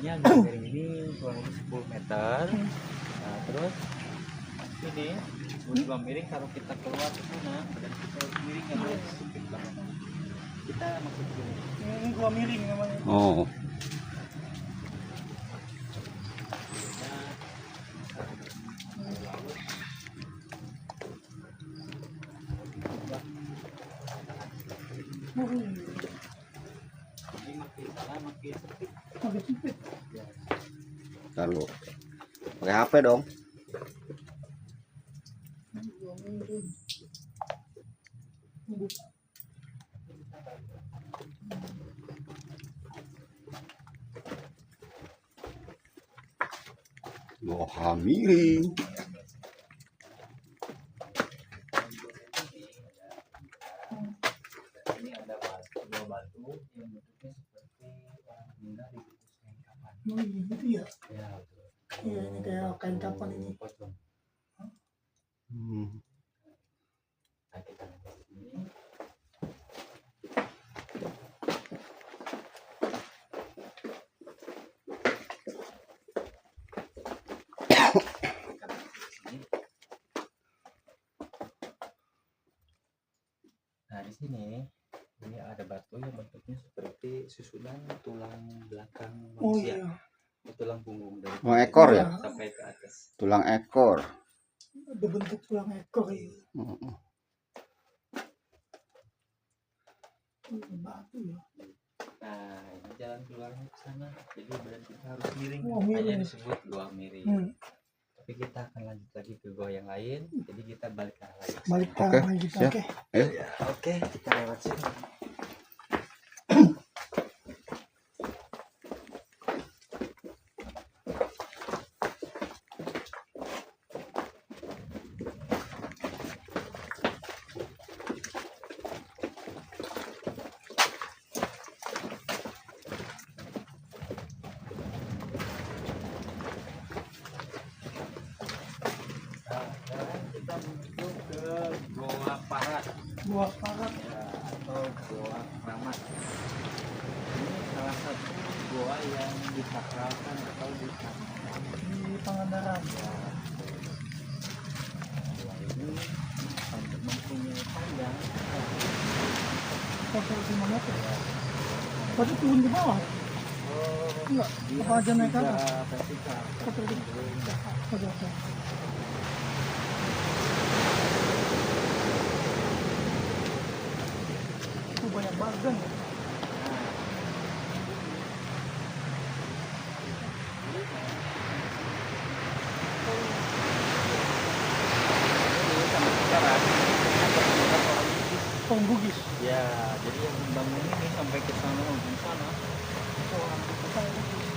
miringnya garis miring ini kurang lebih 10 meter. Nah terus ini gua miring, kalau kita keluar ke sana dan kita miring nggak boleh sempit banget. Kita masuk dulu. Ini gua miring namanya. Oh. Ini makin salah makin sempit. Makin sempit. Ya. Lalu pakai HP dong. Gua miring. Wah, miring. Ini ada dua batu yang bentuknya seperti orang meninggal dibungkus kain kapan. Oh iya gitu ya. Ya betul. Iya ini kayak kain kapan ini. Pocong. Hmm. Nah, kita lihat di sini. Nah di sini ini ada batu yang bentuknya seperti susunan tulang belakang Oh manusia, iya. tulang punggung dari Oh, ekor ya? sampai ke atas. Tulang ekor. Ada bentuk tulang ekor ya. Heeh. Batu ya. Nah ini jalan keluarnya ke sana, jadi badan kita harus miring, Wah, makanya miring. disebut gua miring. Tapi kita akan lanjut lagi ke gua yang lain, jadi kita balik ke arah lain. Balik ke Oke, arah kita. siap. Oke. Ayo. Ya, oke, kita lewat sini. Nah, sekarang kita menuju ke Goa Parat. Gua parat. Ya, atau Goa Keramat. Ini salah satu goa yang disakralkan atau disakralkan. Di Pangandaran. Ya, goa ini untuk mempunyai panjang Kotor 5 meter. Berarti turun ke bawah. Enggak. dia Apa aja naik ke atas? tidak vertikal. Kotor di. Oke oke. Banyak bagan ya. Ini sampai sekarang orang Bugis. Bugis. Ya, jadi yang membangun ini sampai ke sana ujung sana itu orang Bugis.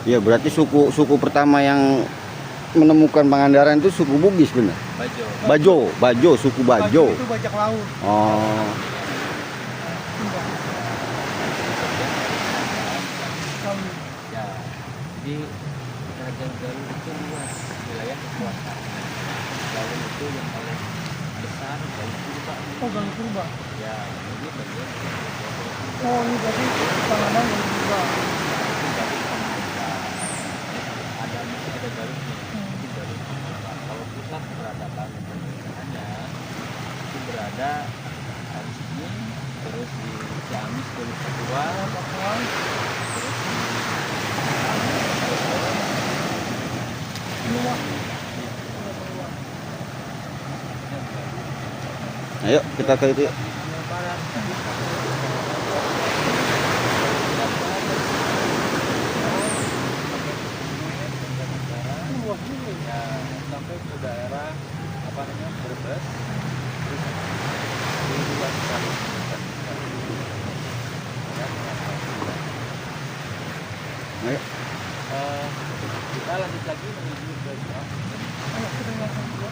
Ya berarti suku pertama yang menemukan Pangandaran itu suku Bugis benar. Bajo, suku Bajo. Itu bajak laut. Oh. Ya, jadi Kerajaan Galuh itu luas wilayah kekuasaan. Galuh itu yang paling besar Galuh Purba. Oh Galuh Purba. Ya, ini bagian dari Galuh Oh ini berarti Pangandaran Galuh Purba. ada masih ada Galuhnya. Ini Galuh Purba. Kalau pusat peradaban pemerintahannya itu berada di sini, terus di Ciamis Galuh Papua, terus di Ayo kita ke itu. Yuk. sampai ke daerah apa namanya Brebes, terus di luar sekali. Ayo. Kita lanjut lagi menuju ke Goa. Ayo kita langsung dulu.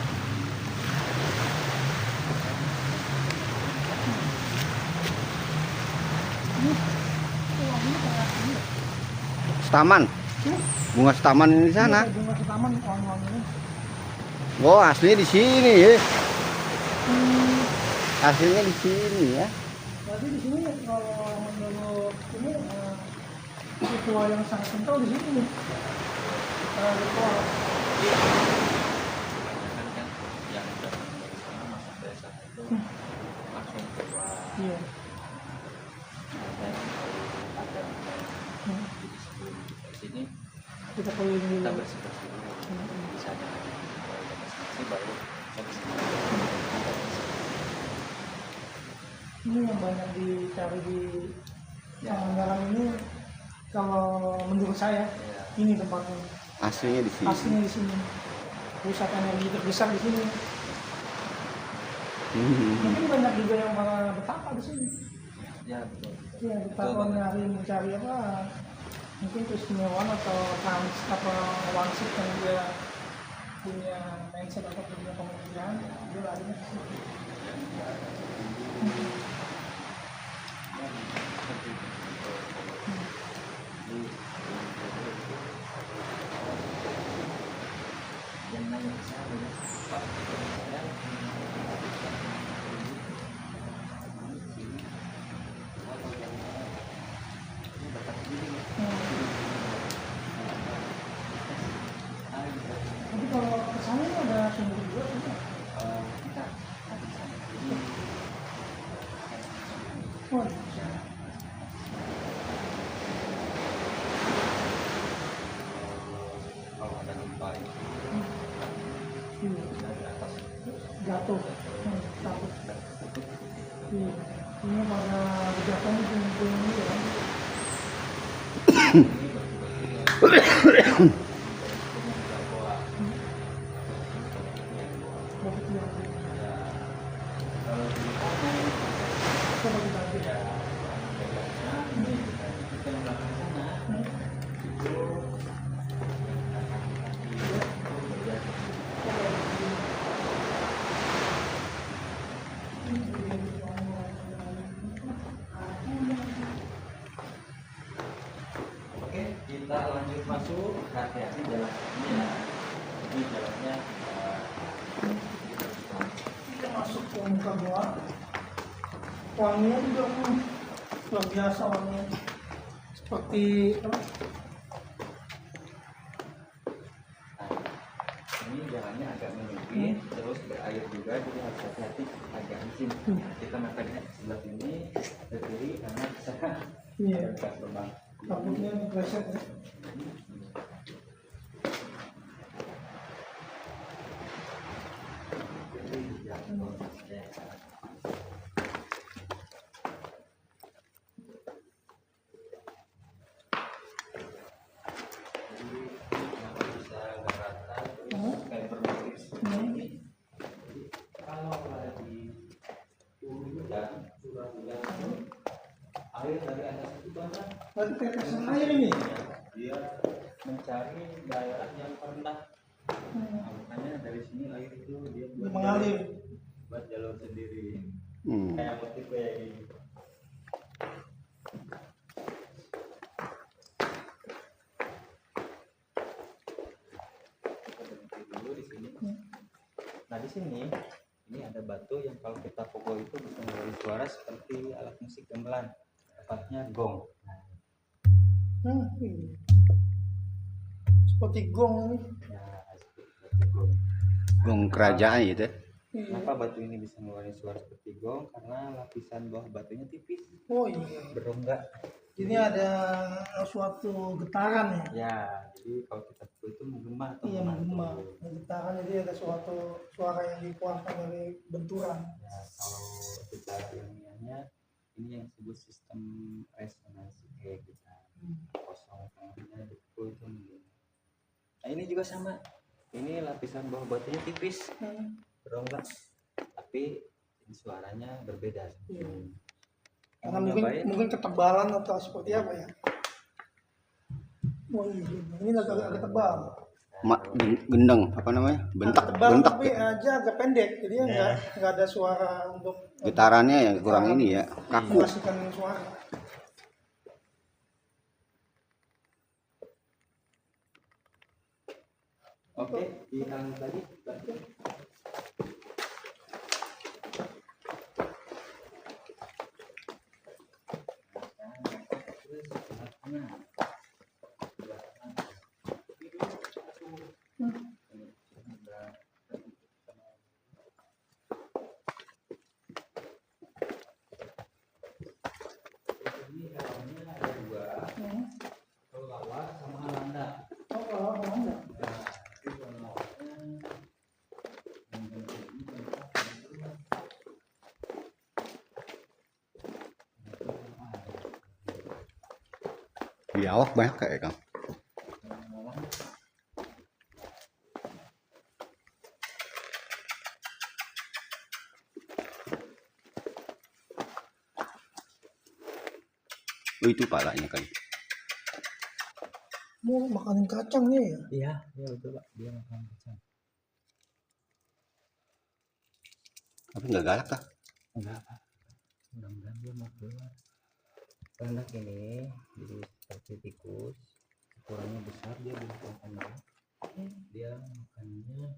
Ini wanginya kayak ini ya? Setaman. Bunga setaman ini di sana. Bunga setaman wangi-wanginya. Oh, aslinya di sini ya. Hmm, Aslinya di sini ya. berarti di sini kalau menurut ini ritual yang sangat kental di sini. Ritual. kebanyakan kan yang datang dari sana masuk desa itu langsung keluar Iya. dan ada Hmm. jadi sebelum ke sini Kita keliling kita dulu. bersih bersih dulu Hmm. bisa jangan kalau udah bersih baru kita bersih. Ini yang banyak dicari di Ya. Pangandaran ini, kalau menurut saya Ya. ini tempatnya. Aslinya di sini. Aslinya di sini. Pusat energi terbesar di sini. Mungkin banyak juga yang para betapa di sini. Ya betul. Ya, betapa nyari mencari apa? Mungkin keistimewaan atau kans apa wangsit yang dia punya mindset atau punya pemikiran, dia larinya ke situ. Yang nanya ke saya, Pak, saya ini bapak sendiri nih. Tapi kalau kesana ini ada sumber juga, tidak? Kita ada di sana. Jadi Oh, bisa. kalau ada gempa itu Iya. dari atas Jatuh. Takut. Iya. Ini pada jatuh ini punya ini ya. ini batu-batu Bukit yang ya kalau di coba kita lihat. ya bedanya ini kita yang belakang sana itu oke, kita lanjut masuk. Hati-hati jalan ini ya. Ini jalannya Kita masuk ke muka gua. Wanginya juga luar biasa wanginya. Seperti apa? ini jalannya agak menyempit, terus berair juga, jadi harus hati-hati agak licin. Kita makannya sebelah sini ke kiri karena bisa Iya. ada bekas lubang. Takutnya dipleset ya. Air dari atas itu banyak. Berarti tetesan air ini. Dia mencari daerah yang rendah. Makanya dari sini air itu dia buat Mengalir. buat jalur sendiri. Hmm. Kayak motif kayak gini. Kita berhenti dulu di sini. Nah di sini ini ada batu yang kalau kita pukul itu bisa mengeluarkan suara seperti alat musik gamelan, tepatnya gong. Iya. Seperti gong ini. Ya, seperti gong. Gong kerajaan gitu. Iya. Kenapa batu ini bisa mengeluarkan suara seperti gong? Karena lapisan bawah batunya tipis, Oh iya. berongga. Ini ada suatu getaran ya. Ya, jadi kalau kita pukul itu menggema atau Iya, memantul. menggema. Getaran jadi ada suatu suara yang dikeluarkan dari benturan. Ya, kalau secara ilmiahnya ini yang disebut sistem resonansi kayak kita kosong tengahnya dipukul itu menggema. Nah ini juga sama. Ini lapisan bawah batunya tipis, berongga, tapi suaranya berbeda. Iya. Mau Karena nyobain? mungkin ketebalan atau seperti apa ya. Oh iya, ini agak tebal. Gendeng apa namanya? Bentak, Agak tebal bentak. tapi aja agak pendek, jadi nggak ada suara untuk Getarannya ya kurang ini ya, kaku. menghasilkan suara. Oke, yang tadi berarti ini helmnya ada dua, kelelawar sama alanda. Oh, kalau Belanda. Nah, itu kelelawarnya yang bentuk ini tempat itu. Di awak banyak kayak Kang. Oh, itu palanya kali. Mau makanin kacangnya ya? Iya, iya betul Pak. Dia makan kacang. Tapi nggak galak kah? Enggak Pak. Mudah-mudahan dia mau keluar. Anak ini jadi seperti tikus, ukurannya besar, dia belum makan berat. Dia makannya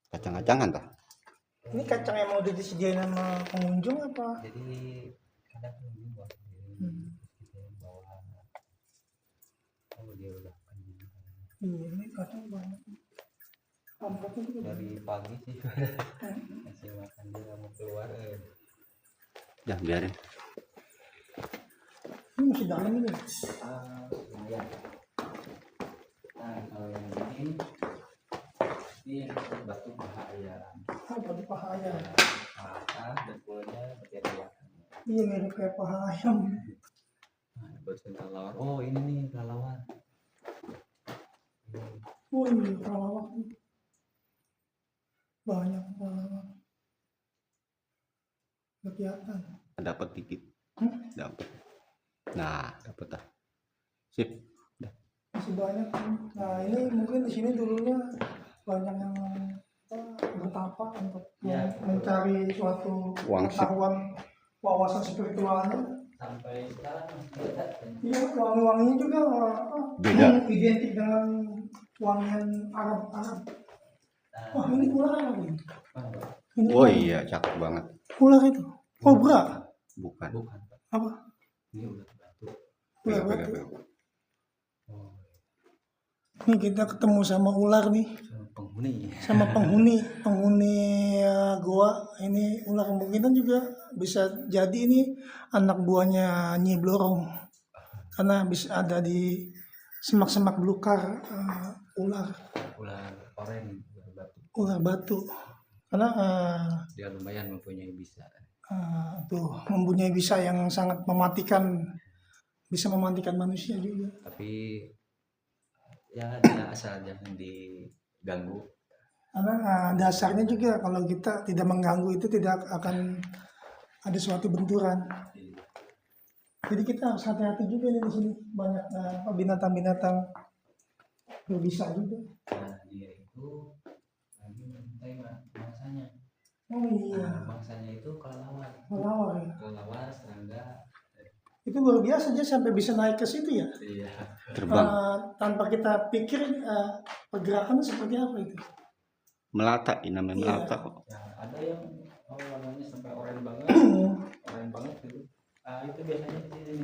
Kacang-kacangan tah. Ini kacang yang mau disediain sama pengunjung apa? jadi kadang ini buat sendiri, terus kita bawa. Oh dia udah kenyang. Iya, ini kacang banget. Kampungnya juga Dari pagi sih masih makan, dia nggak mau keluar. Jangan biarin. ini masih dalam ini. Lumayan. Nah kalau yang ini yang disebut batu paha ayam. Oh, batu paha ayam. Paha dan kulitnya berjadian. Iya, mirip kayak paha ayam. Nah, baru kelelawar. Oh ini nih kelelawar. Oh iya, kelawak. Banyak kelawak. Kelihatan. Dapat dikit. Dapat. Nah, dapat dah. Sip. Dah. Masih banyak. Nah, ini mungkin di sini dulunya banyak yang bertapa untuk Ya, mencari suatu Wangsit. pengetahuan wawasan spiritualnya. sampai sekarang masih ada. Iya, wangi-wanginya juga Beda. identik dengan wangian Arab. Wah, ini ular apa ini? Ini Oh ular. iya, cakep banget. Ular itu. Kobra. Bukan. Bukan Pak. Apa? Ini udah batu. Ular Pegang, batu. pegang, pegang. Oh, Ini kita ketemu sama ular nih, sama penghuni. sama penghuni goa. Ini ular kemungkinan juga bisa jadi ini anak buahnya Nyi Blorong, karena bisa ada di semak-semak belukar ular Ular batu. ular batu. Karena Dia lumayan mempunyai bisa. tuh mempunyai bisa yang sangat mematikan, bisa mematikan manusia juga. Tapi ya dia asal jangan diganggu. Karena dasarnya juga kalau kita tidak mengganggu itu tidak akan ada suatu benturan. Jadi kita harus hati-hati juga nih di sini, banyak binatang-binatang berbisa juga. Nah dia itu lagi mencintai mangsanya. Oh iya, Nah, mangsanya itu kelelawar. kelawar ya. Kelelawar, serangga. Itu luar biasa aja sampai bisa naik ke situ ya. Iya. Terbang. Tanpa kita pikir pergerakannya seperti apa itu. Melata, ini namanya Iya. melata kok. Ya, ada yang warnanya sampai oranye banget gitu. Itu biasanya di sini.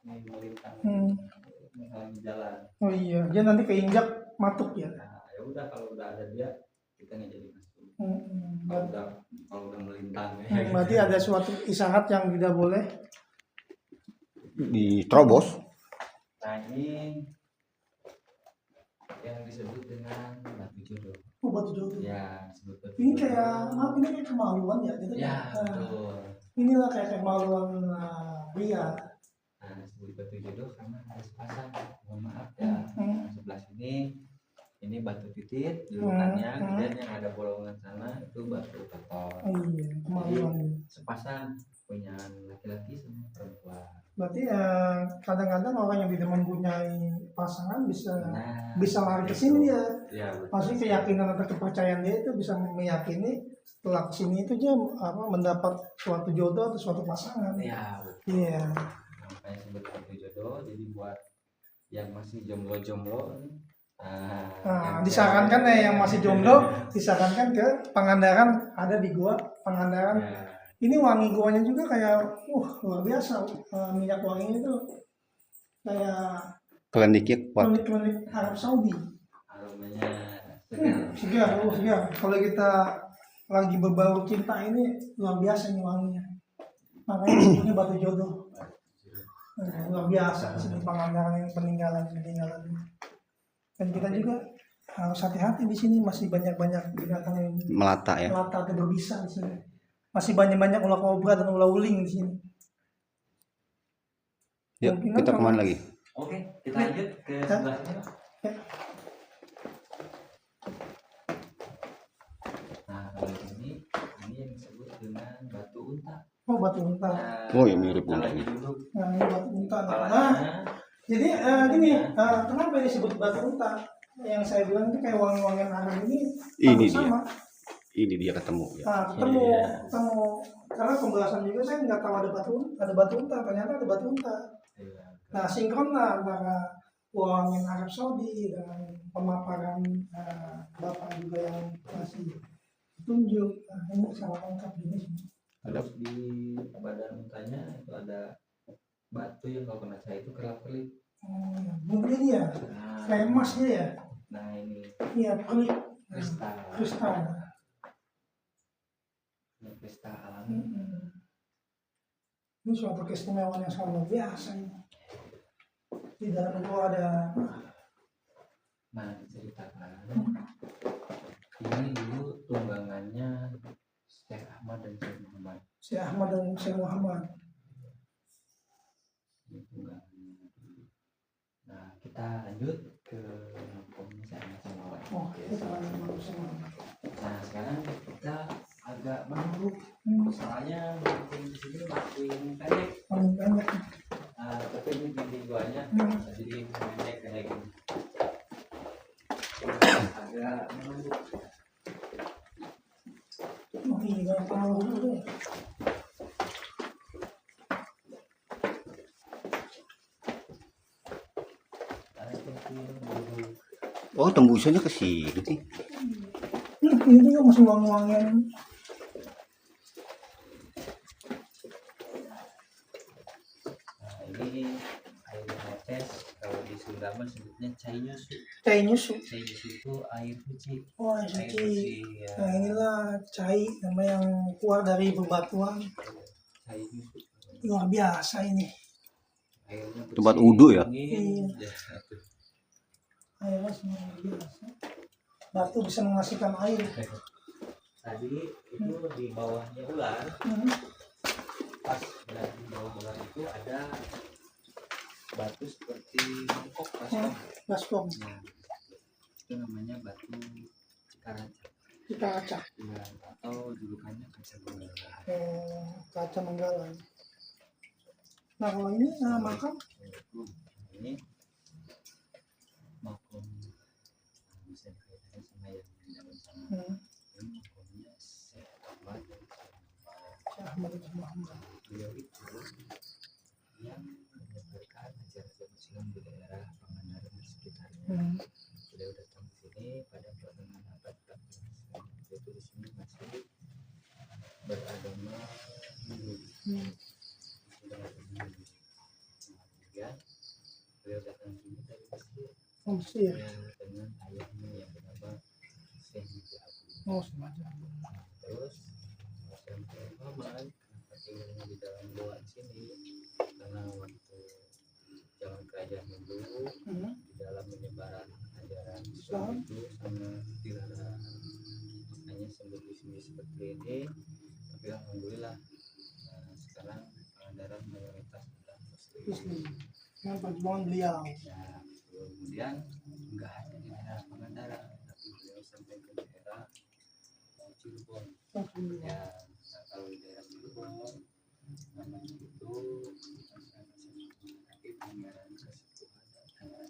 Ini melintang. Misalnya di jalan. Oh iya, dia nanti keinjak matuk ya. Nah, ya udah kalau udah ada dia kita nggak jadi masuk. Hmm. Kalau udah melintang ya. Berarti ada suatu isyarat yang tidak boleh. Diterobos. Nah ini yang disebut dengan batu jodoh. Oh, batu jodoh. Ya disebut batu Ini jodoh. kayak ini kayak kemaluan ya. Gitu, Ya betul. inilah kayak kemaluan pria. Nah disebut batu jodoh karena ada sepasang. Mohon maaf ya. Hmm. Sebelah sini ini batu titit julukannya, kemudian yang ada bolongan sana itu batu keton. Oh iya, kemaluan. Sepasang punya laki-laki sama perempuan. Berarti kadang-kadang orang yang tidak mempunyai pasangan bisa Nah, bisa lari ke sini ya. Ya, Pasti keyakinan atau kepercayaan dia itu bisa meyakini setelah kesini itu dia mendapat suatu jodoh atau suatu pasangan. Ya, betul. Iya. Makanya sebut batu jodoh. Jadi buat yang masih jomblo-jomblo Nah, disarankan yang masih jomblo disarankan ke Pangandaran, ada di gua Pangandaran. Ini wangi guanya juga kayak luar biasa. Minyak wanginya itu kayak Kelendiknya kuat. klinik-klinik Arab Saudi. Aromanya Segar, segar. Kalau kita lagi berbaur cinta ini luar biasa nih wanginya. Makanya disebutnya batu jodoh. Luar biasa di sini Pangandaran yang peninggalan. Dan kita juga harus hati-hati di sini, masih banyak binatang yang Melata ya. melata atau berbisa di sini. Masih banyak ular kobra dan ular uling di sini. Yuk, Kemungkinan kita kemana lagi? Oke, kita lanjut ke sebelahnya. Ya. Nah, kalau ini yang disebut dengan batu unta. Oh, batu unta. Oh, ya mirip kita lagi. lagi dulu Nah, ini batu unta. kepalanya. Jadi gini, kenapa ini disebut batu unta? Yang saya bilang itu kayak wangi-wangian Arab ini Ini hampir dia. sama. Ini dia ketemu ya. Nah, ketemu karena pembahasan juga saya nggak tahu ada batu unta, ternyata ada batu unta. Iya. Nah, sinkron lah antara wangian Arab Saudi dengan pemaparan Bapak juga yang kasih tunjuk. Nah, ini sangat lengkap gini sih. Terus di badan untanya itu ada batu yang kalau kena cahaya itu kerap-kerip. Mungkin dia kayak emas dia ya. Nah ini Iya, pelik kristal kristal. ini kristal alami. Ini suatu keistimewaan yang sangat luar biasa ini. Di dalam itu ada Nah diceritakan ini dulu tunggangannya Syekh Ahmad dan Syekh Muhammad. Syekh Ahmad dan Syekh Muhammad. Ini tunggangannya dulu. Nah kita lanjut ke kampungnya Syekh Ahmad dan Muhammad. Oke, Nah sekarang kita agak menurut soalnya mungkin di sini makin pendek. paling banyak. Nah tapi ini tinggi guanya jadi pendek kayak gini. Agak menurut. Oh iya, kalau dulu. Oh, tembusannya ke sini. Ini juga masih wangi-wangian. Nah ini air netes kalau di Sunda mah sebutnya cai nyusu. Cai nyusu. Cai nyusu itu air suci. Oh, Air suci. bersih ya. Nah, inilah cai nama yang keluar dari bebatuan. Cai nyusu. Luar biasa ini. Airnya bersih, Tempat wudhu ya? dingin. Iya. Airnya semua luar biasa. Batu bisa menghasilkan air. Tadi itu di bawahnya ular, pas di bawah ular itu ada batu seperti mangkok Baskom. Nah, itu namanya batu Cikaraca. Cikaraca. Ya, atau julukannya kaca bunga. Kaca Manggala. Nah, kalau ini makam Ini makom bisa dikaitkan sama yang di dalam sana. Ini makomnya Syekh Ahmad dan Syekh Ahmad dan Muhammad. beliau itu yang menyebarkan ajaran Islam di daerah Pangandaran dan sekitarnya. Beliau datang ke sini pada pertengahan abad 14. Yaitu di sini masih beragama Hindu. Kemudian beliau datang ke sini dari Mesir. Mesir. Dengan ayahnya yang bernama Syekh Abu. Oh, semacam. Terus Syekh Muhammad tinggalnya di dalam goa sini karena waktu zaman kerajaan dulu di dalam penyebaran ajaran Islam itu sangat dilarang, makanya sembunyi di sini seperti ini. Tapi alhamdulillah sekarang Pangandaran mayoritas sudah muslim. Yang perjuangan beliau. Ya, kemudian enggak hanya di daerah Pangandaran, tapi beliau sampai ke daerah Cirebon. Ya, nah, kalau di daerah Cirebon namanya itu tapi penyiaran kesepuhan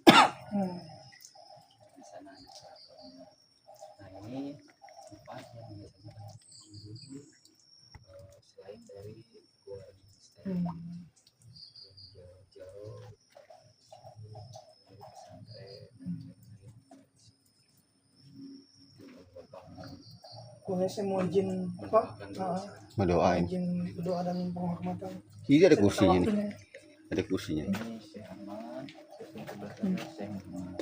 di sana ada keratonnya. Nah ini tempat yang biasanya dikunjungi selain dari gua Misteri yang jauh-jauh dari pesantren dan lain-lain Pokoknya saya mau izin apa? Mendoain. Izin berdoa dan penghormatan. Ini ada kursinya nih. Waktunya. Ada kursinya. Ini Syekh Ahmad, Syekh 11 Syekh Ahmad.